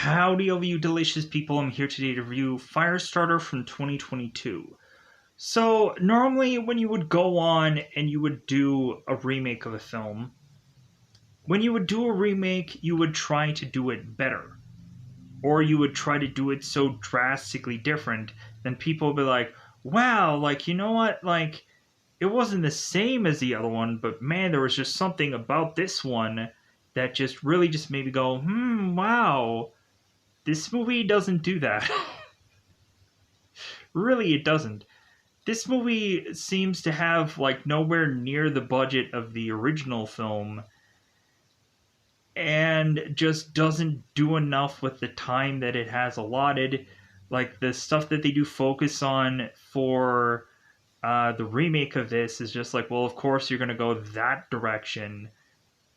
Howdy, all you delicious people. I'm here today to review Firestarter from 2022. So, normally when you would go on and you would do a remake of a film, when you would do a remake, you would try to do it better. Or you would try to do it so drastically different, then people would be like, wow, you know what? It wasn't the same as the other one, but man, there was just something about this one that just really just made me go, wow. This movie doesn't do that. Really, it doesn't. This movie seems to have nowhere near the budget of the original film and just doesn't do enough with the time that it has allotted. The stuff that they do focus on for the remake of this is just well, of course you're going to go that direction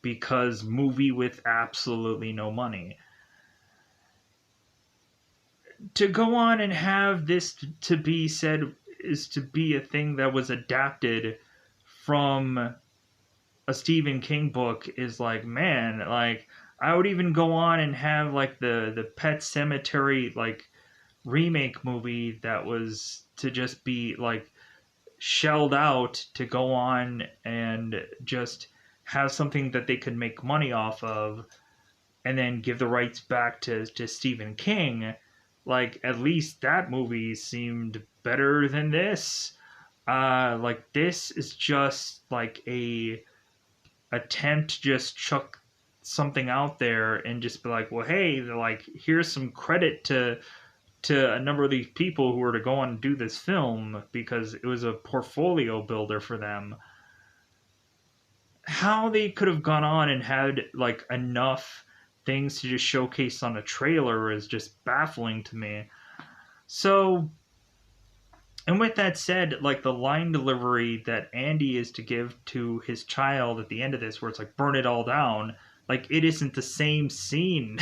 because movie with absolutely no money. To go on and have this to be said is to be a thing that was adapted from a Stephen King book is man, I would even go on and have the Pet Cemetery remake movie that was to just be shelled out to go on and just have something that they could make money off of and then give the rights back to Stephen King. At least that movie seemed better than this. This is just a attempt to just chuck something out there and just be well, hey, here's some credit to a number of these people who were to go on and do this film because it was a portfolio builder for them. How they could have gone on and had enough things to just showcase on a trailer is just baffling to me. So, and with that said, the line delivery that Andy is to give to his child at the end of this, where it's burn it all down, it isn't the same scene.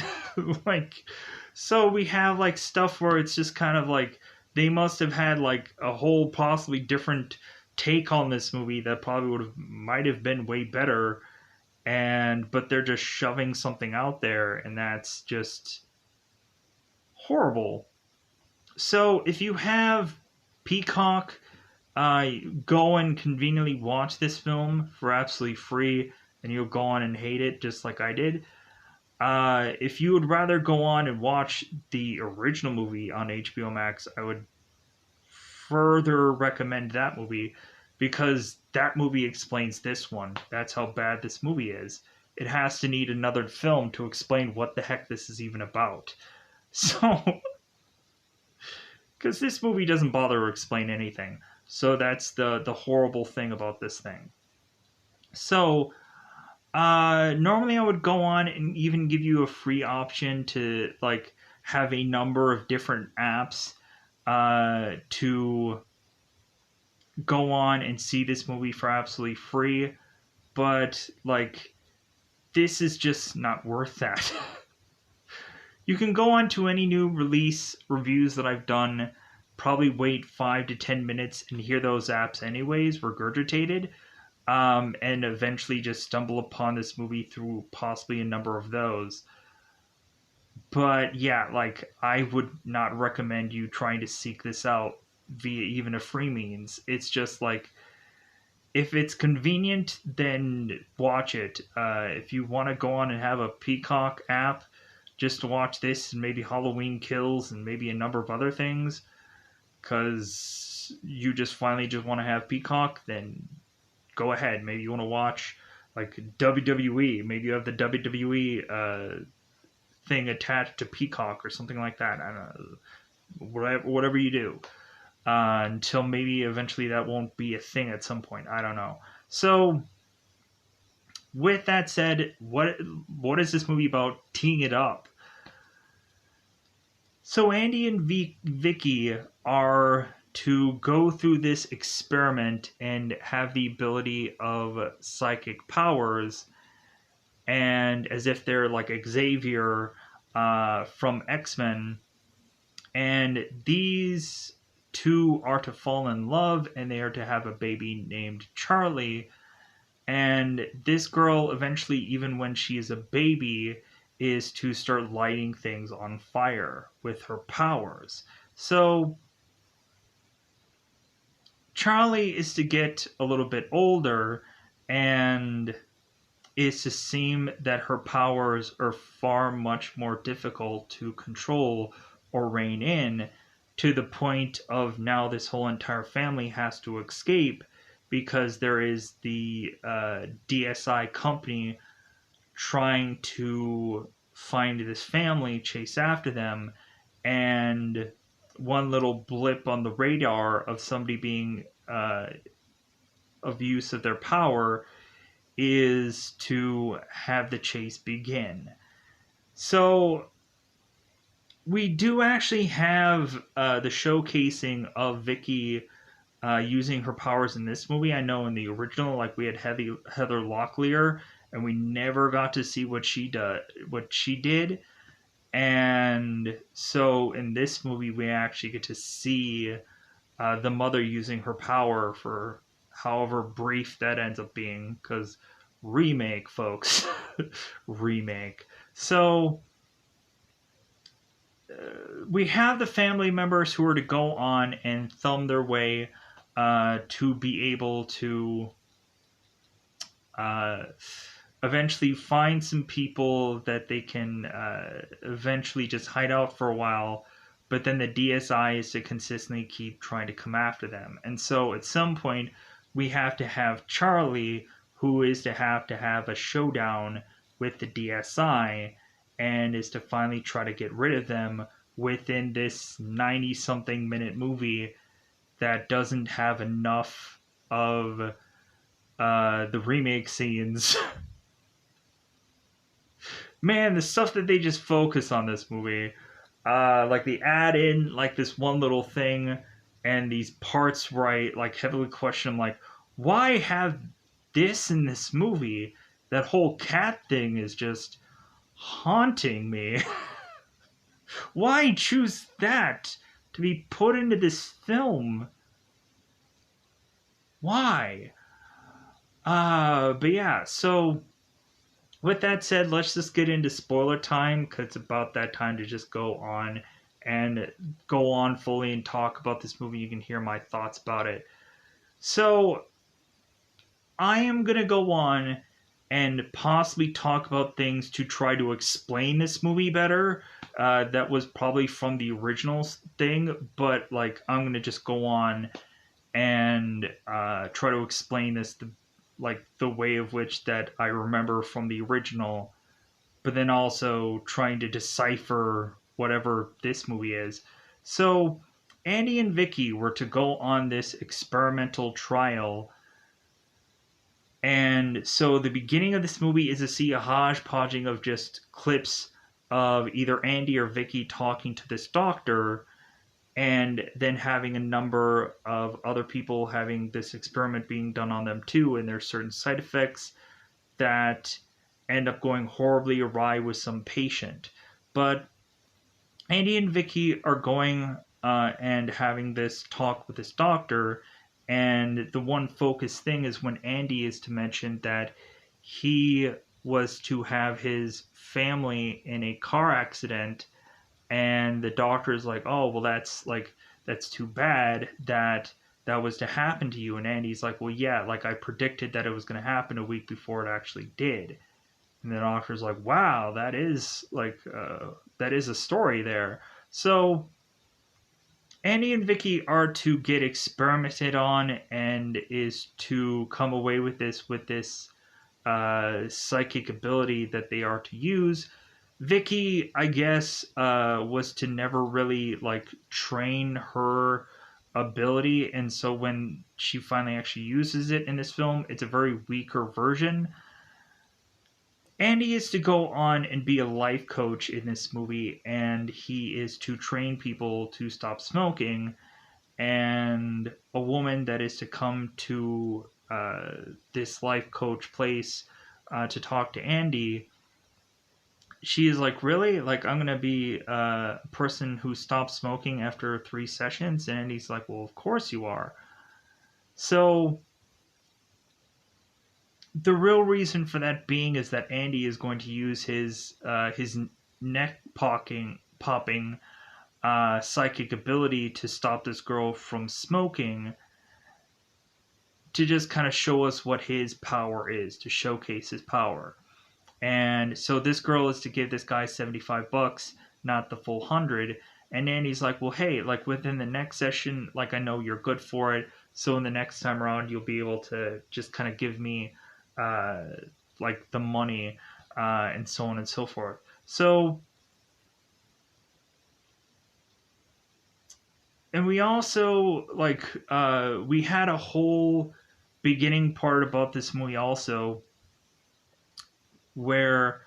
So we have stuff where it's just kind of they must have had a whole possibly different take on this movie that probably might have been way better, but they're just shoving something out there, and that's just horrible. So if you have Peacock, go and conveniently watch this film for absolutely free, and you'll go on and hate it just like I did. If you would rather go on and watch the original movie on HBO Max, I would further recommend that movie because that movie explains this one. That's how bad this movie is. It has to need another film to explain what the heck this is even about. So, because this movie doesn't bother to explain anything. So that's the horrible thing about this thing. So, normally I would go on and even give you a free option to have a number of different apps to go on and see this movie for absolutely free, but this is just not worth that. You can go on to any new release reviews that I've done, probably wait 5 to 10 minutes and hear those apps anyways regurgitated, and eventually just stumble upon this movie through possibly a number of those. But yeah, I would not recommend you trying to seek this out via even a free means. It's just if it's convenient, then watch it. If you want to go on and have a Peacock app just to watch this and maybe Halloween Kills and maybe a number of other things, because you just finally just want to have Peacock, then go ahead. Maybe you want to watch WWE. Maybe you have the WWE thing attached to Peacock or something like that. I don't know. Whatever you do. Until maybe eventually that won't be a thing at some point. I don't know. So, with that said, what is this movie about? Teeing it up. So Andy and Vicky are to go through this experiment and have the ability of psychic powers, and as if they're Xavier from X-Men, and these two are to fall in love, and they are to have a baby named Charlie. And this girl eventually, even when she is a baby, is to start lighting things on fire with her powers. So Charlie is to get a little bit older, and it's to seem that her powers are far much more difficult to control or rein in, to the point of now this whole entire family has to escape because there is the DSI company trying to find this family, chase after them, and one little blip on the radar of somebody being of use of their power is to have the chase begin. So we do actually have the showcasing of Vicky using her powers in this movie. I know in the original, like we had Heather Locklear, and we never got to see what she did. And so in this movie, we actually get to see the mother using her power for however brief that ends up being, because remake, folks. Remake. So we have the family members who are to go on and thumb their way to be able to uh, eventually find some people that they can eventually just hide out for a while, but then the DSI is to consistently keep trying to come after them. And so at some point, we have to have Charlie, who is to have a showdown with the DSI, and is to finally try to get rid of them within this 90 something minute movie that doesn't have enough of the remake scenes. Man, the stuff that they just focus on this movie, like they add in like this one little thing, and these parts where I like heavily question, like, why have this in this movie? That whole cat thing is just haunting me. Why choose that to be put into this film? Why? But yeah, so with that said, let's just get into spoiler time, because it's about that time to just go on fully and talk about this movie. You can hear my thoughts about it. So I am going to go on and possibly talk about things to try to explain this movie better. That was probably from the original thing, but like I'm going to just go on and try to explain this like the way of which that I remember from the original, but then also trying to decipher whatever this movie is. So Andy and Vicky were to go on this experimental trial, and so the beginning of this movie is to see a hodgepodging of just clips of either Andy or Vicky talking to this doctor, and then having a number of other people having this experiment being done on them too, and there's certain side effects that end up going horribly awry with some patient. But Andy and Vicky are going and having this talk with this doctor, and the one focus thing is when Andy is to mention that he was to have his family in a car accident, and the doctor is like, oh well, that's too bad that that was to happen to you. And Andy's like, well, yeah, like I predicted that it was going to happen a week before it actually did. And the doctor's like, wow, that is a story there. So Andy and Vicky are to get experimented on, and is to come away with this psychic ability that they are to use. Vicky, I guess, was to never really like train her ability, and so when she finally actually uses it in this film, it's a very weaker version. Andy is to go on and be a life coach in this movie, and he is to train people to stop smoking. And a woman that is to come to this life coach place to talk to Andy, she is like, really? Like, I'm going to be a person who stops smoking after 3 sessions? And Andy's like, well, of course you are. So The real reason for that being is that Andy is going to use his neck popping psychic ability to stop this girl from smoking, to just kind of show us what his power is, to showcase his power. And so this girl is to give this guy $75, not the full 100. And Andy's like, well, hey, like within the next session, like I know you're good for it. So in the next time around, you'll be able to just kind of give me uh, like the money and so on and so forth. So, and we also like we had a whole beginning part about this movie also where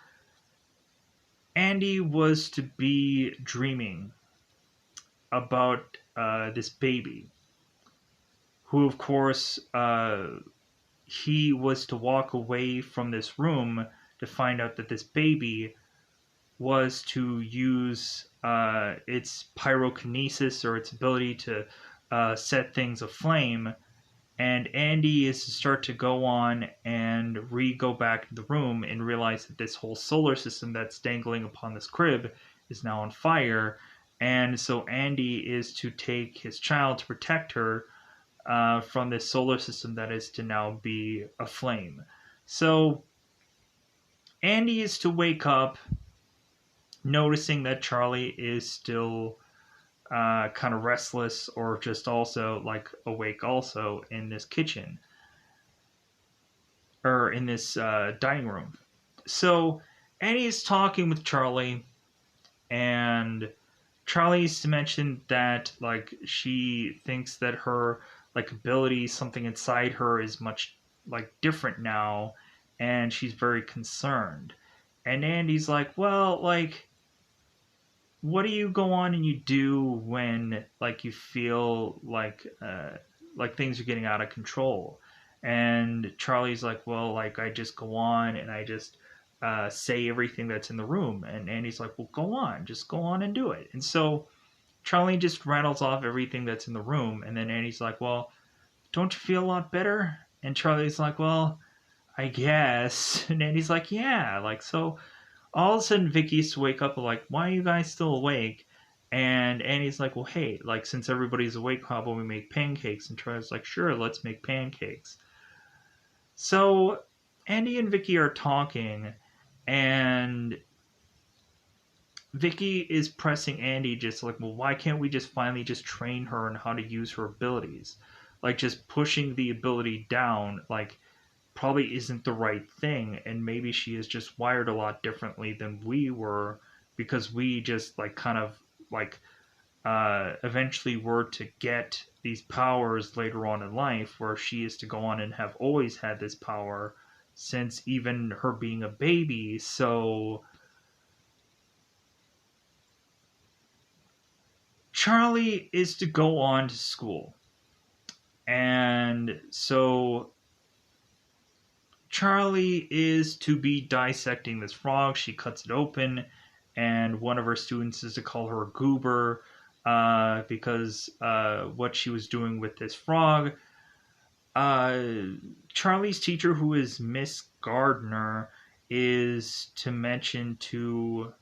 Andy was to be dreaming about this baby, who, of course, he was to walk away from this room to find out that this baby was to use its pyrokinesis, or its ability to set things aflame. And Andy is to start to go on and go back to the room and realize that this whole solar system that's dangling upon this crib is now on fire. And so Andy is to take his child to protect her from this solar system that is to now be aflame. So Andy is to wake up noticing that Charlie is still kind of restless, or just also like awake also in this kitchen, or in this dining room. So Annie's talking with Charlie, and Charlie's to mention that like she thinks that her like ability, something inside her is much like different now, and she's very concerned. And Andy's like, well, like, what do you go on and you do when like you feel like things are getting out of control? And Charlie's like, well, like I just go on and I just say everything that's in the room. And Andy's like, well, go on, just go on and do it. And so Charlie just rattles off everything that's in the room, and then Andy's like, well, don't you feel a lot better? And Charlie's like, well, I guess. And Andy's like, yeah, like so all of a sudden Vicky used to wake up and like, why are you guys still awake? And Annie's like, well, hey, like since everybody's awake, how about we make pancakes? And Charlie's like, sure, let's make pancakes. So Andy and Vicky are talking, and Vicky is pressing Andy, just like, well, why can't we just finally just train her on how to use her abilities? Like just pushing the ability down, like probably isn't the right thing, and maybe she is just wired a lot differently than we were, because we just like kind of like eventually were to get these powers later on in life, where she is to go on and have always had this power since even her being a baby. So Charlie is to go on to school, and so Charlie is to be dissecting this frog. She cuts it open, and one of her students is to call her a goober, because what she was doing with this frog. Uh, Charlie's teacher, who is Miss Gardner, is to mention to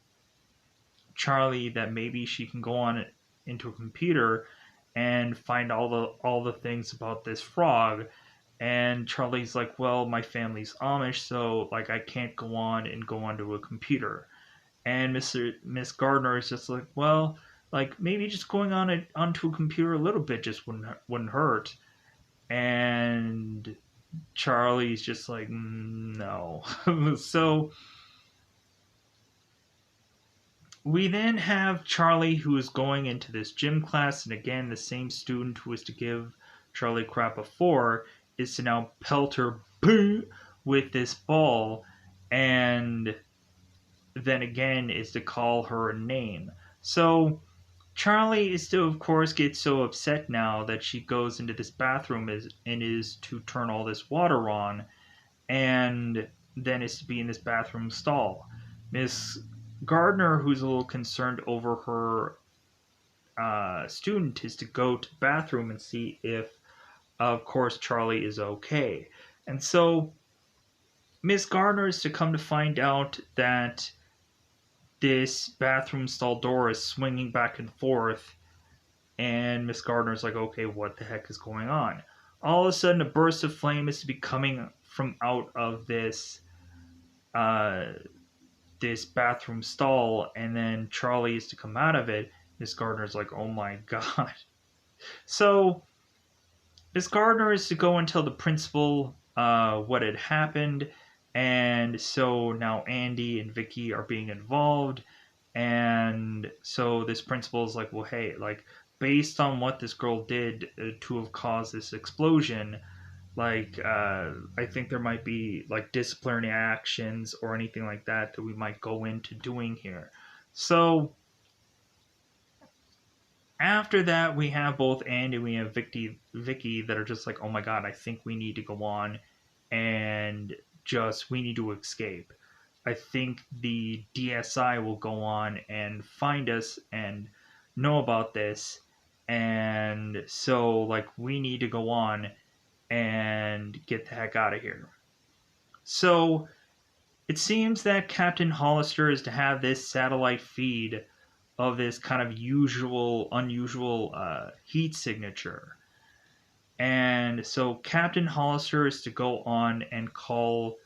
Charlie that maybe she can go on into a computer and find all the things about this frog. And Charlie's like, well, my family's Amish, so like I can't go on and go onto a computer. And Miss Gardner is just like, well, like maybe just going onto a computer a little bit just wouldn't hurt. And Charlie's just like, no. So we then have Charlie, who is going into this gym class, and again, the same student who was to give Charlie crap before is to now pelt her with this ball, and then again is to call her a name. So Charlie is to, of course, get so upset now that she goes into this bathroom and is to turn all this water on, and then is to be in this bathroom stall. Miss Gardner, who's a little concerned over her student, is to go to the bathroom and see if, of course, Charlie is okay. And so Miss Gardner is to come to find out that this bathroom stall door is swinging back and forth, and Miss Gardner's like, okay, what the heck is going on? All of a sudden, a burst of flame is to be coming from out of uh, this bathroom stall, and then Charlie is to come out of it. Miss Gardner's like, oh my god. So Miss Gardner is to go and tell the principal what had happened, and so now Andy and Vicky are being involved, and so this principal is like, well, hey, like based on what this girl did to have caused this explosion, like I think there might be like disciplinary actions or anything like that that we might go into doing here. So after that, we have both Andy and we have Vicky that are just like, oh my god, I think we need to go on and just we need to escape. I think the DSI will go on and find us and know about this, and so like we need to go on and get the heck out of here. So it seems that Captain Hollister is to have this satellite feed of this kind of unusual heat signature. And so Captain Hollister is to go on and call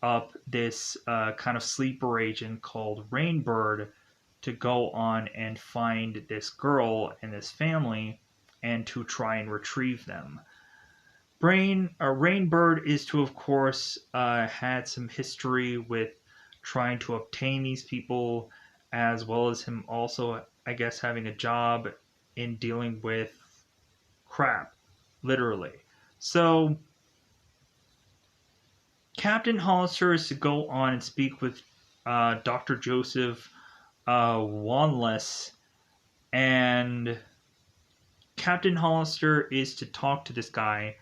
up this kind of sleeper agent called Rainbird to go on and find this girl and this family and to try and retrieve them. Rainbird is to, of course, had some history with trying to obtain these people, as well as him also, I guess, having a job in dealing with crap, literally. So Captain Hollister is to go on and speak with Dr. Joseph Wanless, and Captain Hollister is to talk to this guy.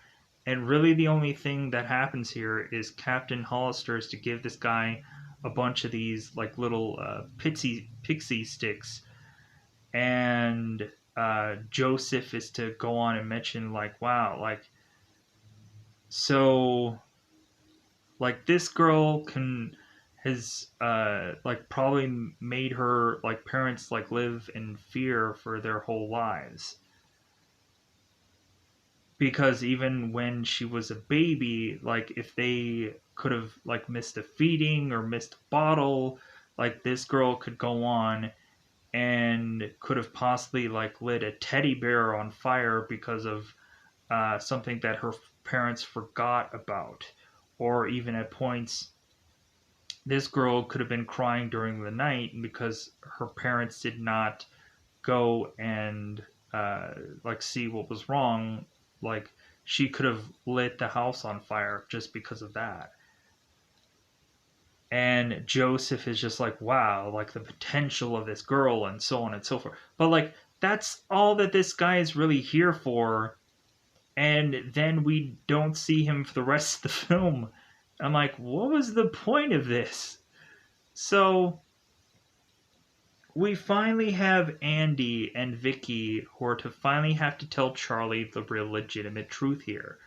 And really, the only thing that happens here is Captain Hollister is to give this guy a bunch of these like little pixie sticks, and Joseph is to go on and mention like, wow, like so, like this girl has like probably made her like parents like live in fear for their whole lives, because even when she was a baby, like if they could have like missed a feeding or missed a bottle, like this girl could go on and could have possibly like lit a teddy bear on fire because of something that her parents forgot about. Or even at points, this girl could have been crying during the night because her parents did not go and like see what was wrong. Like she could have lit the house on fire just because of that. And Joseph is just like, wow, like the potential of this girl and so on and so forth. But like that's all that this guy is really here for, and then we don't see him for the rest of the film. I'm like, what was the point of this? So we finally have Andy and Vicky who are to finally have to tell Charlie the real legitimate truth here.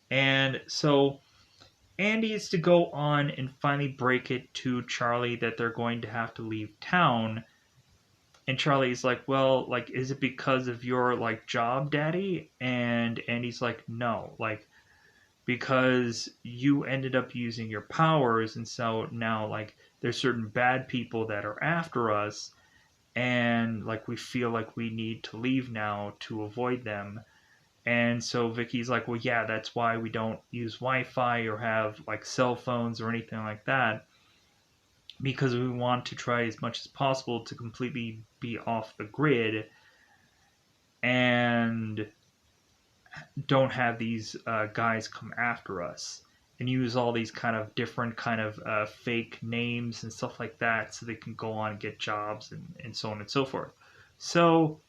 And so Andy is to go on and finally break it to Charlie that they're going to have to leave town. And Charlie's like, well, like, is it because of your, like, job, Daddy? And Andy's like, no, like, because you ended up using your powers, and so now, like, there's certain bad people that are after us, and like we feel like we need to leave now to avoid them. And so Vicky's like, well, yeah, that's why we don't use Wi-Fi or have like cell phones or anything like that, because we want to try as much as possible to completely be off the grid and don't have these guys come after us and use all these kind of different kind of fake names and stuff like that so they can go on and get jobs and so on and so forth. So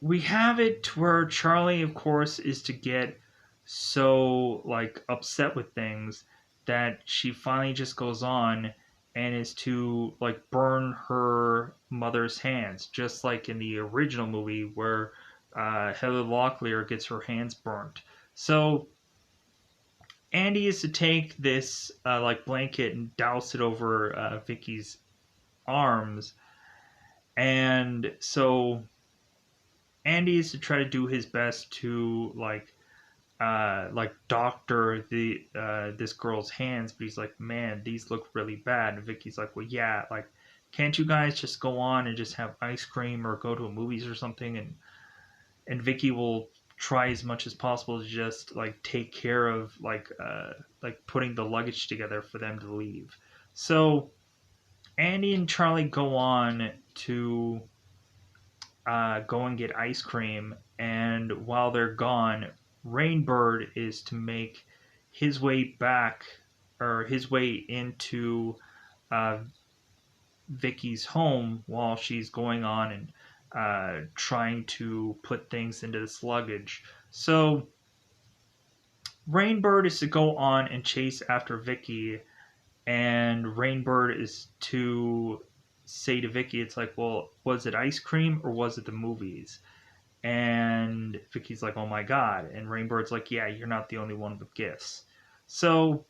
we have it to where Charlie, of course, is to get so like upset with things that she finally just goes on and is to like burn her mother's hands, just like in the original movie where Heather Locklear gets her hands burnt. So Andy is to take this like blanket and douse it over Vicky's arms, and so Andy is to try to do his best to like doctor the this girl's hands, but he's like, man, these look really bad. And Vicky's like, well, yeah, like, can't you guys just go on and just have ice cream or go to a movies or something? And Vicky will try as much as possible to just like take care of like putting the luggage together for them to leave. So Andy and Charlie go on to go and get ice cream, and while they're gone, Rainbird is to make his way back or his way into uh, Vicky's home while she's going on and trying to put things into this luggage. So Rainbird is to go on and chase after Vicky, and Rainbird is to say to Vicky, it's like, well, was it ice cream or was it the movies? And Vicky's like, oh my god. And Rainbird's like, yeah, you're not the only one with gifts. So,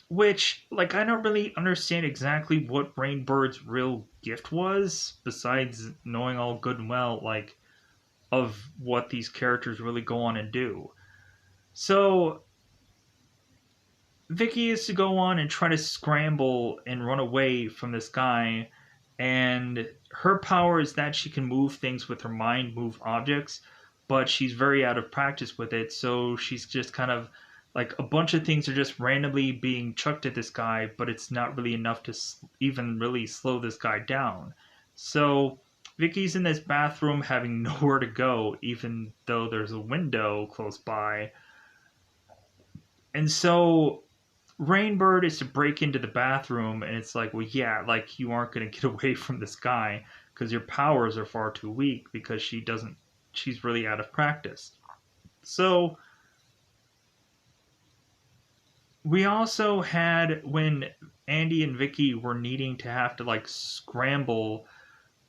which, like, I don't really understand exactly what Rainbird's real gift was, besides knowing all good and well, like, of what these characters really go on and do. So, Vicky is to go on and try to scramble and run away from this guy, and her power is that she can move things with her mind, move objects, but she's very out of practice with it, so she's just kind of like a bunch of things are just randomly being chucked at this guy, but it's not really enough to even really slow this guy down. So Vicky's in this bathroom having nowhere to go, even though there's a window close by. And so Rainbird is to break into the bathroom, and it's like, well, yeah, like you aren't going to get away from this guy because your powers are far too weak because she's really out of practice. So we also had when Andy and Vicky were needing to have to like scramble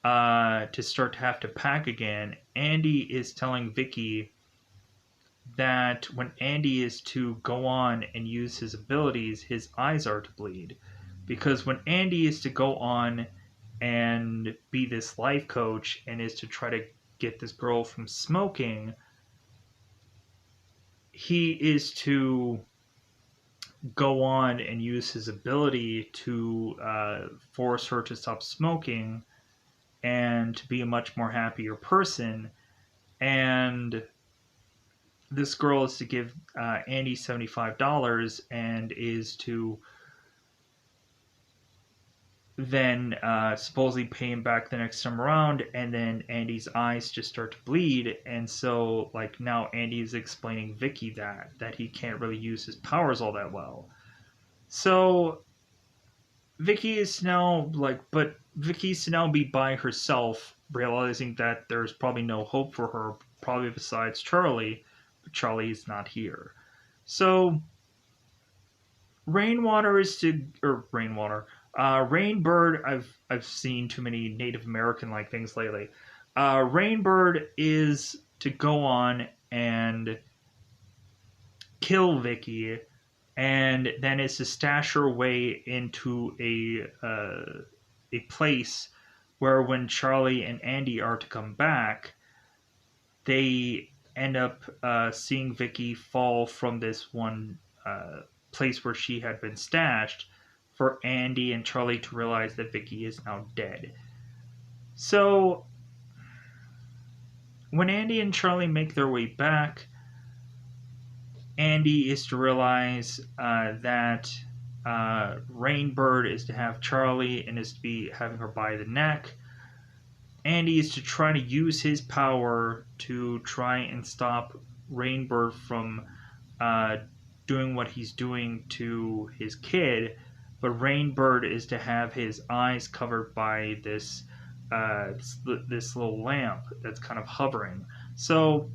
to start to have to pack again. Andy is telling Vicky that when Andy is to go on and use his abilities, his eyes are to bleed. Because when Andy is to go on and be this life coach and is to try to get this girl from smoking, he is to go on and use his ability to force her to stop smoking and to be a much more happier person. And this girl is to give Andy $75 and is to then supposedly pay him back the next time around, and then Andy's eyes just start to bleed, and so like now Andy is explaining Vicky that he can't really use his powers all that well. So Vicky is now like, but Vicky's to now be by herself, realizing that there's probably no hope for her, probably besides Charlie, but Charlie is not here. So Rainwater is to or Rainwater. Rainbird, I've seen too many Native American like things lately. Rainbird is to go on and kill Vicky, and then is to stash her away into a place where when Charlie and Andy are to come back, they end up seeing Vicky fall from this one place where she had been stashed, for Andy and Charlie to realize that Vicky is now dead. So when Andy and Charlie make their way back, Andy is to realize that Rainbird is to have Charlie and is to be having her by the neck. Andy is to try to use his power to try and stop Rainbird from doing what he's doing to his kid, but Rainbird is to have his eyes covered by this this little lamp that's kind of hovering. So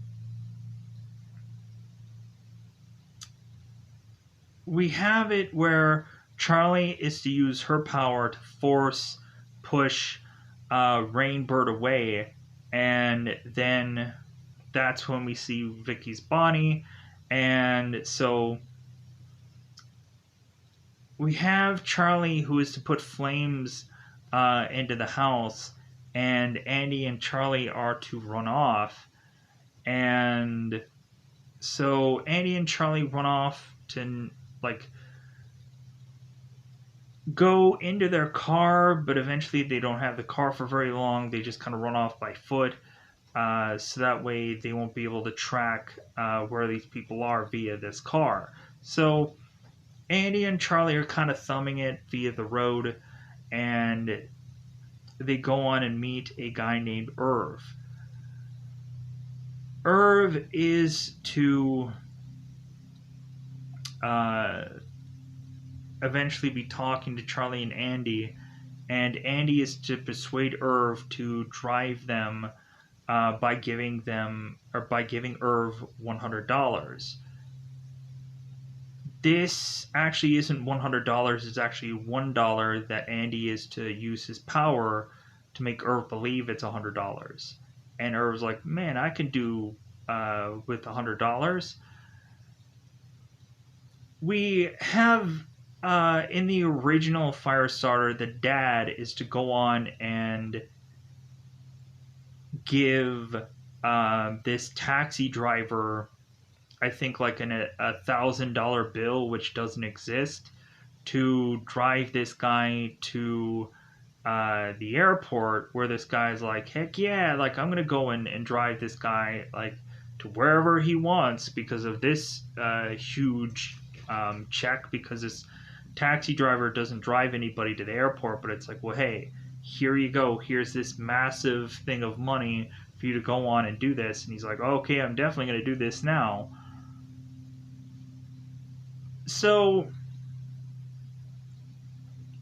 we have it where Charlie is to use her power to push Rainbird away, and then that's when we see Vicky's body. And so we have Charlie, who is to put flames into the house, and Andy and Charlie are to run off. And so Andy and Charlie run off to like go into their car, but eventually they don't have the car for very long. They just kind of run off by foot, so that way they won't be able to track where these people are via this car. So Andy and Charlie are kind of thumbing it via the road, and they go on and meet a guy named Irv. Irv is to eventually be talking to Charlie and Andy is to persuade Irv to drive them by giving Irv $100. This actually isn't $100, it's actually $1 that Andy is to use his power to make Irv believe it's $100. And Irv's like, man, I can do with $100. We have in the original Firestarter, the dad is to go on and give this taxi driver, I think, like a $1,000 bill, which doesn't exist, to drive this guy to the airport, where this guy's like, heck yeah, like I'm gonna go in and drive this guy like to wherever he wants because of this huge check, because this taxi driver doesn't drive anybody to the airport, but it's like, well, hey, here you go, here's this massive thing of money for you to go on and do this. And he's like, okay, I'm definitely going to do this now. So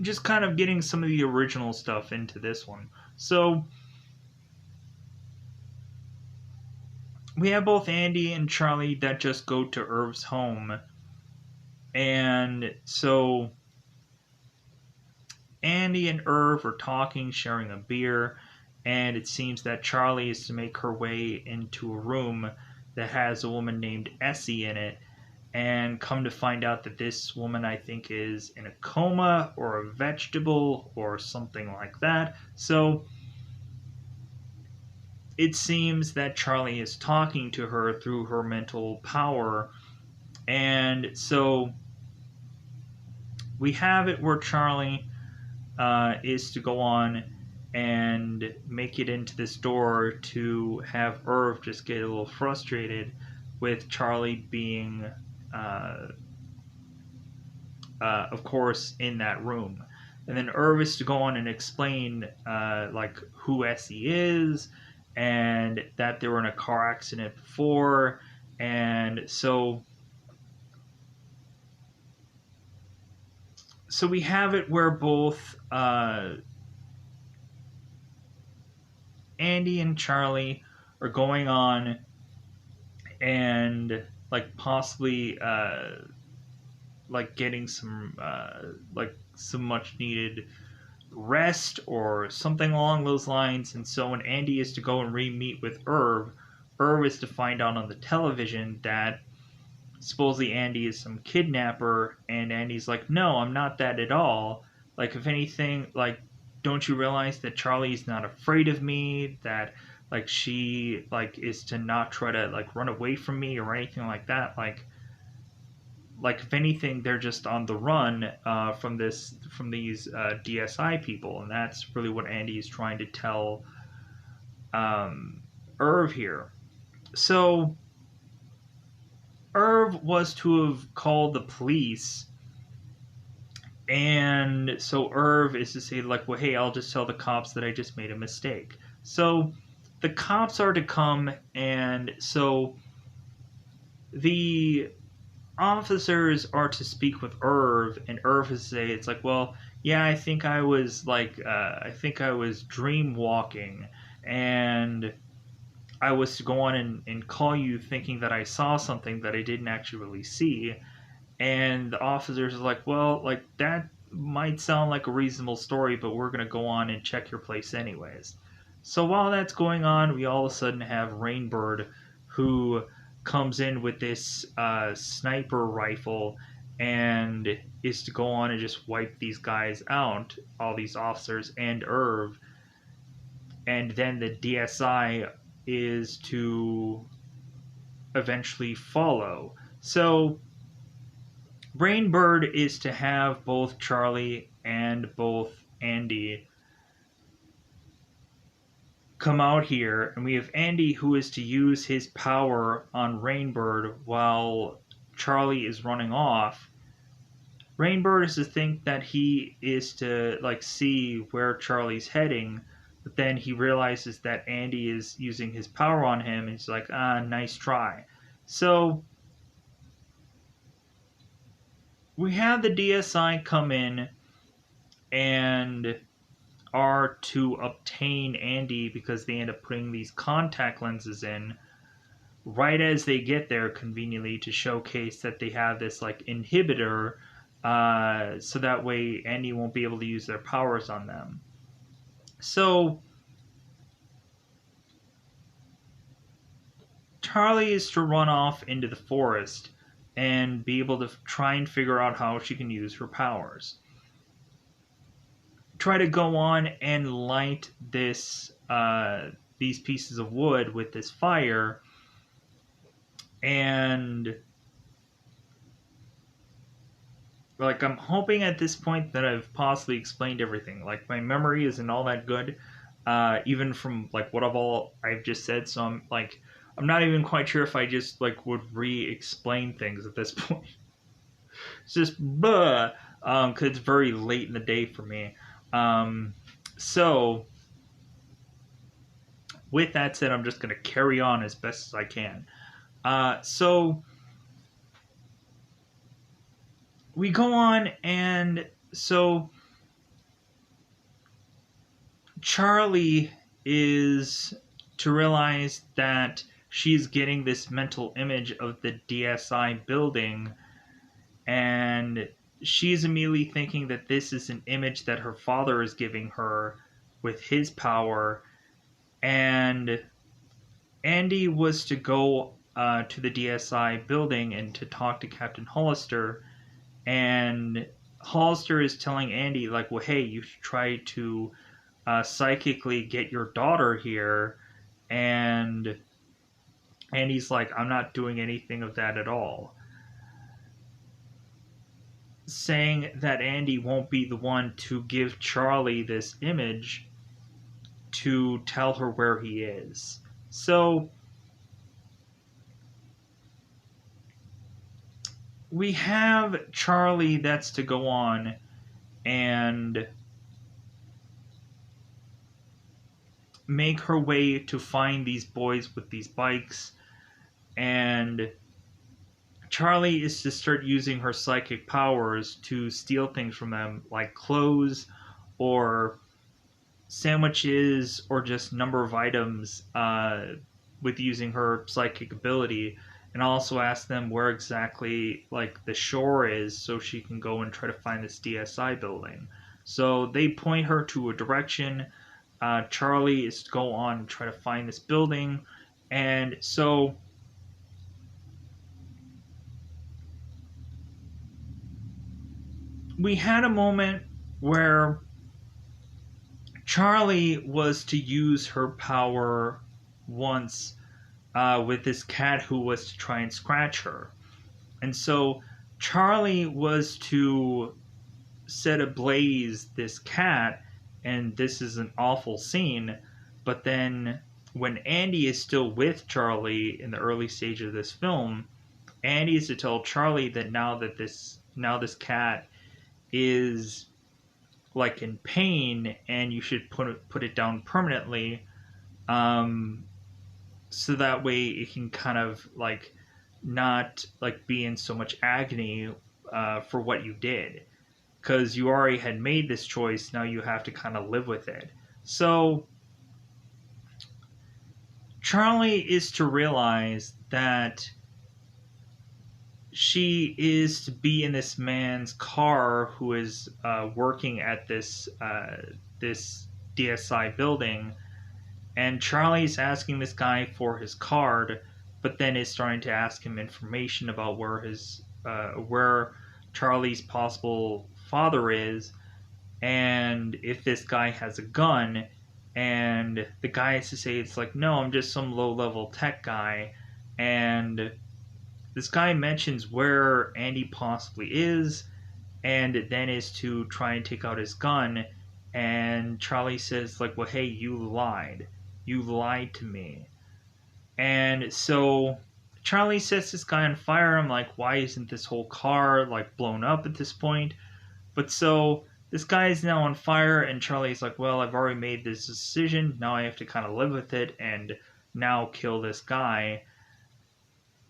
just kind of getting some of the original stuff into this one. So we have both Andy and Charlie that just go to Irv's home. And so Andy and Irv are talking, sharing a beer, and it seems that Charlie is to make her way into a room that has a woman named Essie in it, and come to find out that this woman, I think, is in a coma or a vegetable or something like that. So it seems that Charlie is talking to her through her mental power, and so we have it where Charlie is to go on and make it into this door to have Irv just get a little frustrated with Charlie being, of course, in that room. And then Irv is to go on and explain like who Essie is, and that they were in a car accident before. And so we have it where both Andy and Charlie are going on and like possibly like getting some like some much needed rest or something along those lines. And so when Andy is to go and re-meet with Irv is to find out on the television that supposedly Andy is some kidnapper, and Andy's like, no, I'm not that at all. Like, if anything, like, don't you realize that Charlie's not afraid of me, that like she like is to not try to like run away from me or anything like that. Like if anything, they're just on the run from these DSI people, and that's really what Andy is trying to tell Irv here. So Irv was to have called the police, and so Irv is to say like, well, hey, I'll just tell the cops that I just made a mistake. So the cops are to come, and so the officers are to speak with Irv, and Irv is to say, it's like, well, yeah, I think I was dream walking, and I was to go on and call you thinking that I saw something that I didn't actually really see. And the officers are like, well, like that might sound like a reasonable story, but we're going to go on and check your place anyways. So while that's going on, we all of a sudden have Rainbird who comes in with this sniper rifle and is to go on and just wipe these guys out, all these officers and Irv. And then the DSI is to eventually follow. So Rainbird is to have both Charlie and both Andy come out here, and we have Andy who is to use his power on Rainbird while Charlie is running off. Rainbird is to think that he is to like see where Charlie's heading, but then he realizes that Andy is using his power on him, and he's like, nice try. So we have the DSI come in and are to obtain Andy because they end up putting these contact lenses in right as they get there conveniently to showcase that they have this like inhibitor, so that way Andy won't be able to use their powers on them. So Charlie is to run off into the forest and be able to try and figure out how she can use her powers. Try to go on and light this these pieces of wood with this fire, and like I'm hoping at this point that I've possibly explained everything. Like my memory isn't all that good, even from like what I've just said. So I'm not even quite sure if I just like would re-explain things at this point. It's just because it's very late in the day for me. So with that said, I'm just going to carry on as best as I can. So we go on, and so Charlie is to realize that she's getting this mental image of the DSI building, and she's immediately thinking that this is an image that her father is giving her with his power. And Andy was to go to the DSI building and to talk to Captain Hollister, and Hollister is telling Andy like, well, hey, you should try to psychically get your daughter here. And Andy's like, I'm not doing anything of that at all, saying that Andy won't be the one to give Charlie this image to tell her where he is. So we have Charlie that's to go on and make her way to find these boys with these bikes, and Charlie is to start using her psychic powers to steal things from them, like clothes or sandwiches or just number of items with using her psychic ability, and also ask them where exactly like the shore is so she can go and try to find this DSI building. So they point her to a direction. Charlie is to go on and try to find this building, and so we had a moment where Charlie was to use her power once with this cat who was to try and scratch her. And so Charlie was to set ablaze this cat, and this is an awful scene. But then when Andy is still with Charlie in the early stage of this film, Andy is to tell Charlie that now this cat is like in pain and you should put it down permanently, so that way it can kind of like not like be in so much agony for what you did, because you already had made this choice. Now you have to kind of live with it. So Charlie is to realize that she is to be in this man's car who is working at this DSI building, and Charlie's asking this guy for his card but then is starting to ask him information about where Charlie's possible father is, and if this guy has a gun. And the guy has to say, it's like, no, I'm just some low level tech guy. And this guy mentions where Andy possibly is, and then is to try and take out his gun. And Charlie says, like, well, hey, you lied. You lied to me. And so Charlie sets this guy on fire. I'm like, why isn't this whole car like blown up at this point? But so this guy is now on fire, and Charlie's like, well, I've already made this decision. Now I have to kind of live with it and now kill this guy.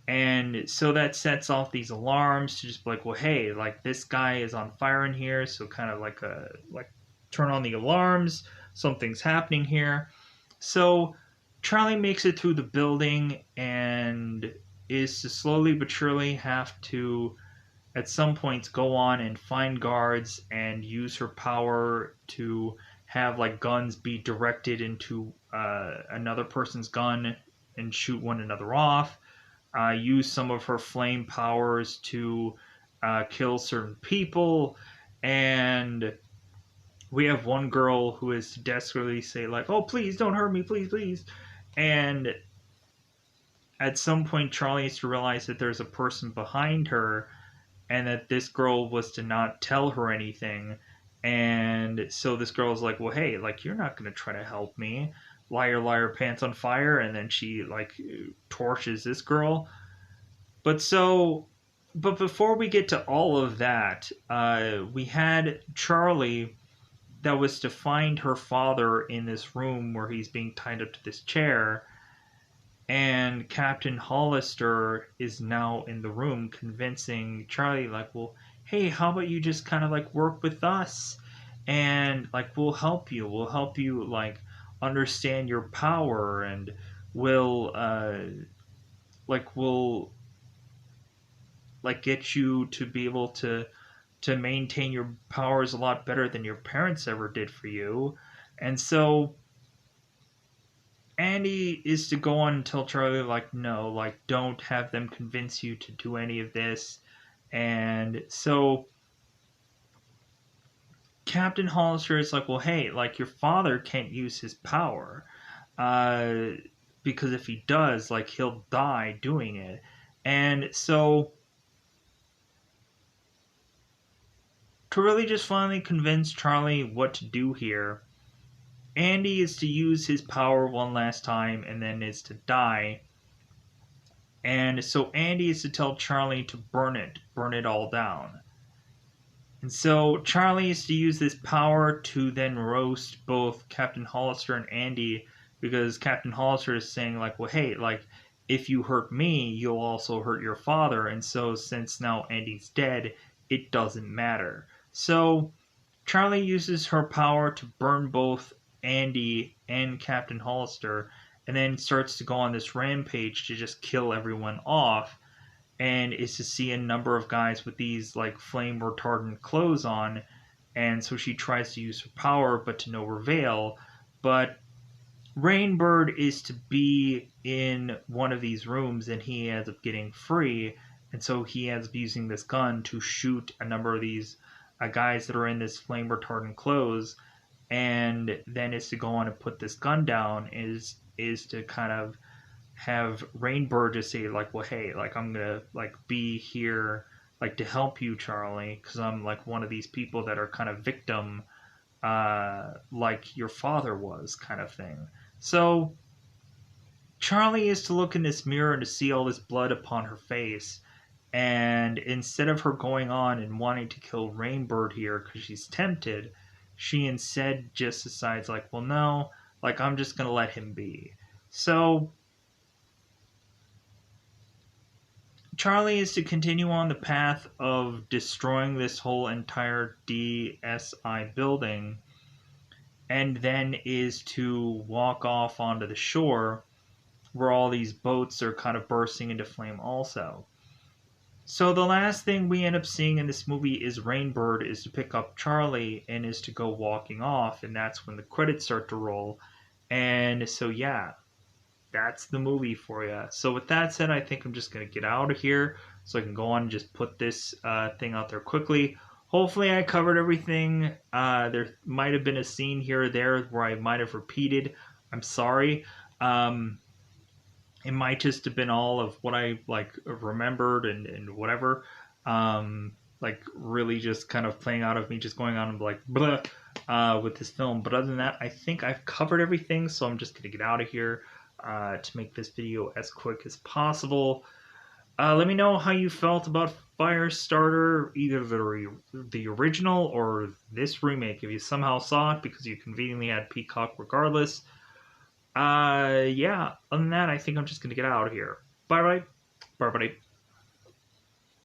And so that sets off these alarms to just be like, well, hey, like this guy is on fire in here, so kind of like turn on the alarms. Something's happening here. So Charlie makes it through the building and is to slowly but surely have to, at some points, go on and find guards and use her power to have like guns be directed into another person's gun and shoot one another off. Use some of her flame powers to kill certain people, and we have one girl who is to desperately say like, oh, please don't hurt me, please, please. And at some point Charlie has to realize that there's a person behind her, and that this girl was to not tell her anything. And so this girl is like, well, hey, like, you're not going to try to help me. Liar, liar, pants on fire. And then she like torches this girl. But before we get to all of that, we had Charlie that was to find her father in this room where he's being tied up to this chair. And Captain Hollister is now in the room convincing Charlie, like, well, hey, how about you just kind of like work with us? And like, we'll help you. We'll help you like understand your power, and we'll get you to be able to maintain your powers a lot better than your parents ever did for you. And so Andy is to go on and tell Charlie, like, no, like, don't have them convince you to do any of this. And so Captain Hollister is like, well, hey, like, your father can't use his power. Because if he does, like, he'll die doing it. And so to really just finally convince Charlie what to do here, Andy is to use his power one last time and then is to die. And so Andy is to tell Charlie to burn it all down. And so Charlie is to use this power to then roast both Captain Hollister and Andy, because Captain Hollister is saying like, well, hey, like, if you hurt me, you'll also hurt your father. And so since now Andy's dead, it doesn't matter. So Charlie uses her power to burn both Andy and Captain Hollister, and then starts to go on this rampage to just kill everyone off, and is to see a number of guys with these like flame retardant clothes on. And so she tries to use her power, but to no avail. But Rainbird is to be in one of these rooms, and he ends up getting free, and so he ends up using this gun to shoot a number of these guys that are in this flame retardant clothes. And then is to go on and put this gun down, is to kind of have Rainbird just say like, well, hey, like, I'm gonna like be here like to help you, Charlie, because I'm like one of these people that are kind of victim, like your father was, kind of thing. So Charlie is to look in this mirror and to see all this blood upon her face, and instead of her going on and wanting to kill Rainbird here because she's tempted, she instead just decides like, well, no, like, I'm just gonna let him be. So Charlie is to continue on the path of destroying this whole entire DSI building, and then is to walk off onto the shore where all these boats are kind of bursting into flame also. So the last thing we end up seeing in this movie is Rainbird is to pick up Charlie and is to go walking off, and that's when the credits start to roll. And so yeah, that's the movie for you. So with that said, I think I'm just gonna get out of here so I can go on and just put this thing out there quickly. Hopefully, I covered everything. There might have been a scene here or there where I might have repeated. I'm sorry. Um, it might just have been all of what I like remembered and whatever. Like really just kind of playing out of me just going on and like blah with this film. But other than that, I think I've covered everything. So I'm just gonna get out of here to make this video as quick as possible. Let me know how you felt about Firestarter, either the original or this remake. If you somehow saw it because you conveniently had Peacock, regardless. Yeah. Other than that, I think I'm just gonna get out of here. Bye bye. Bye bye.